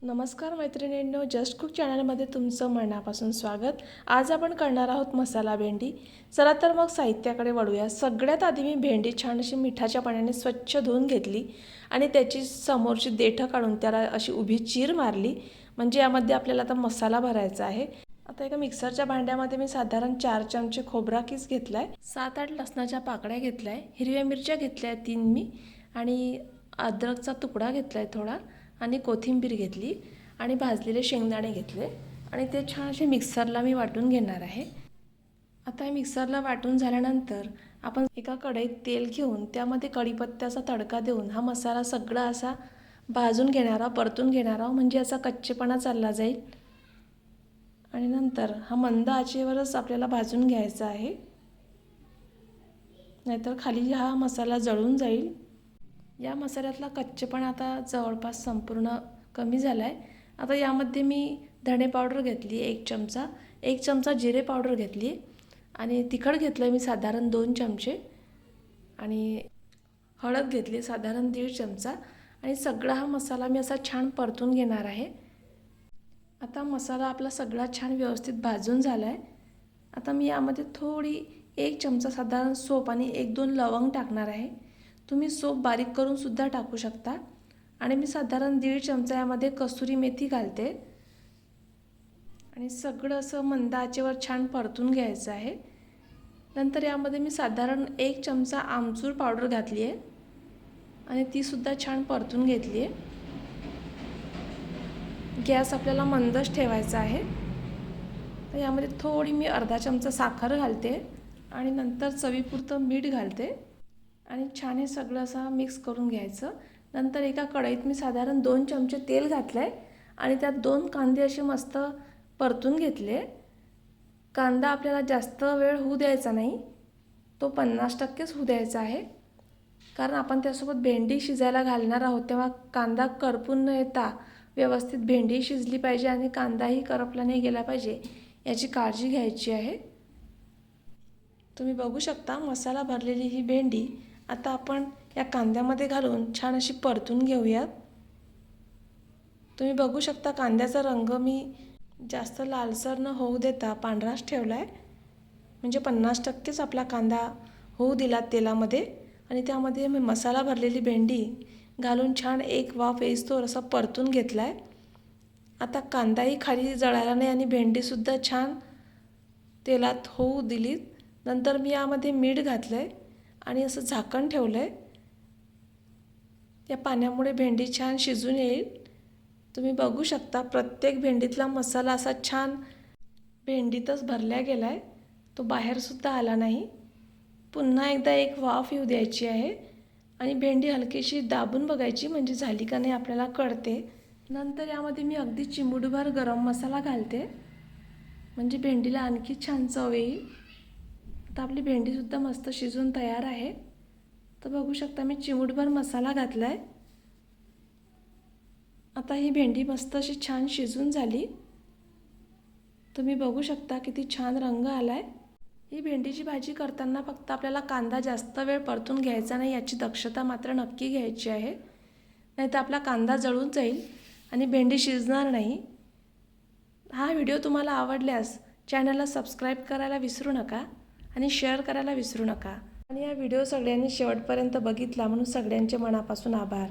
नमस्कार मैत्रिणींनो, just cook चॅनलमध्ये तुमचं मनापासून स्वागत। आज आपण करणार आहोत मसाला भेंडी। चला तर मग साहित्याकडे वळूया। सगळ्यात आधी मी भेंडी छान अशी मिठाच्या पाण्याने स्वच्छ धुवून घेतली आणि त्याची समोरची देठं काढून त्याला अशी उभी चीर मारली, म्हणजे यामध्ये आपल्याला आता मसाला भरायचा आहे। आता एका मिक्सरच्या भांड्यामध्ये मी साधारण 4 चमचे खोबरा किस घेतलाय, 7-8 लसणाच्या पाकळ्या घेतलाय, हिरव्या मिरच्या घेतल्या 3 मी, आणि अद्रकचा तुकडा घेतलाय थोडा, आणि कोथिंबीर घेतली, आणि भाजलेले शेंगदाणे घेतले, आणि ते छान असे मिक्सरला मी वाटून घेणार आहे। आता हे मिक्सरला वाटून झाल्यानंतर आपण एका कढईत तेल घेऊन त्यामध्ये कढीपत्त्याचा तडका देऊन हा मसाला सगळा असा भाजून घेणार आहोत, परतून घेणार आहोत, म्हणजे याचा कच्चेपणा चालला जाईल। आणि नंतर हा मंद आचेवरच आपल्याला भाजून घ्यायचा आहे, नाहीतर खाली हा मसाला जळून जाईल। या मसाल्यातला कच्चेपणा आता जवळपास संपूर्ण कमी झाला आहे। आता यामध्ये मी धणे पावडर घेतली 1 चमचा, 1 चमचा जिरे पावडर घेतली, आणि तिखट घेतलं मी साधारण 2 चमचे, आणि हळद घेतली साधारण 1.5 चमचा, आणि सगळा हा मसाला मी असा छान परतून घेणार आहे। आता मसाला आपला सगळा छान व्यवस्थित भाजून झाला आहे। आता मी यामध्ये थोडी 1 चमचा साधारण सोप आणि 1-2 लवंग टाकणार आहे। तुम्ही सोप बारीक करून सुद्धा टाकू शकता, आणि मी साधारण 1.5 चमचा यामध्ये कसुरी मेथी घालते, आणि सगळं असं मंद आचेवर छान परतून घ्यायचं आहे। नंतर यामध्ये मी साधारण 1 चमचा आमचूर पावडर घातली आहे, आणि ती सुद्धा छान परतून घेतली आहे। गॅस आपल्याला मंदच ठेवायचा आहे। तर यामध्ये थोडी मी अर्धा चमचा साखर घालते, आणि नंतर चवीपुरतं मीठ घालते, आणि छान हे सगळं असं मिक्स करून घ्यायचं। नंतर एका कढईत मी साधारण 2 चमचे तेल घातलं आहे, आणि त्यात 2 कांदे असे मस्त परतून घेतले। कांदा आपल्याला जास्त वेळ होऊ द्यायचा नाही, तो 50%च होऊ द्यायचा आहे, कारण आपण त्यासोबत भेंडी शिजायला घालणार आहोत, तेव्हा कांदा करपून न येता व्यवस्थित भेंडी शिजली पाहिजे, आणि कांदाही करपला नाही गेला पाहिजे, याची काळजी घ्यायची आहे। तुम्ही बघू शकता मसाला भरलेली ही भेंडी आता आपण या कांद्यामध्ये घालून छान अशी परतून घेऊयात। तुम्ही बघू शकता कांद्याचा रंग मी जास्त लालसर न होऊ देता पांढराच ठेवला आहे, म्हणजे 50%च आपला कांदा होऊ दिला तेलामध्ये, आणि त्यामध्ये मी मसाला भरलेली भेंडी घालून छान एक वाफ येईस्तोवर असा परतून घेतला आहे। आता कांदाही खाली जळाला नाही, आणि भेंडीसुद्धा छान तेलात होऊ दिली। नंतर मी यामध्ये मीठ घातलं आहे, आणि असं झाकण ठेवलं आहे। या पाण्यामुळे भेंडी छान शिजून येईल। तुम्ही बघू शकता प्रत्येक भेंडीतला मसाला असा छान भेंडीतच भरला गेला आहे, तो बाहेरसुद्धा आला नाही। पुन्हा एकदा एक वाफ येऊ द्यायची आहे, आणि भेंडी हलकीशी दाबून बघायची, म्हणजे झाली का नाही आपल्याला कळते। नंतर यामध्ये मी अगदी चिमूटभर गरम मसाला घालते, म्हणजे भेंडीला आणखी छान चव येईल। आता आपली भेंडीसुद्धा मस्त शिजून तयार आहे। तर बघू शकता मी चिमूटभर मसाला घातला आहे। आता ही भेंडी मस्त अशी छान शिजून झाली। तुम्ही बघू शकता किती छान रंग आला आहे। ही भेंडीची भाजी करताना फक्त आपल्याला कांदा जास्त वेळ परतून घ्यायचा नाही, याची दक्षता मात्र नक्की घ्यायची आहे, नाहीतर आपला कांदा जळून जाईल आणि भेंडी शिजणार नाही। हा व्हिडिओ तुम्हाला आवडल्यास चॅनलला सबस्क्राईब करायला विसरू नका, आणि शेअर करायला विसरू नका, आणि हा व्हिडिओ सगळ्यांनी शेवटपर्यंत बघितला म्हणून सगळ्यांचे मनापासून आभार।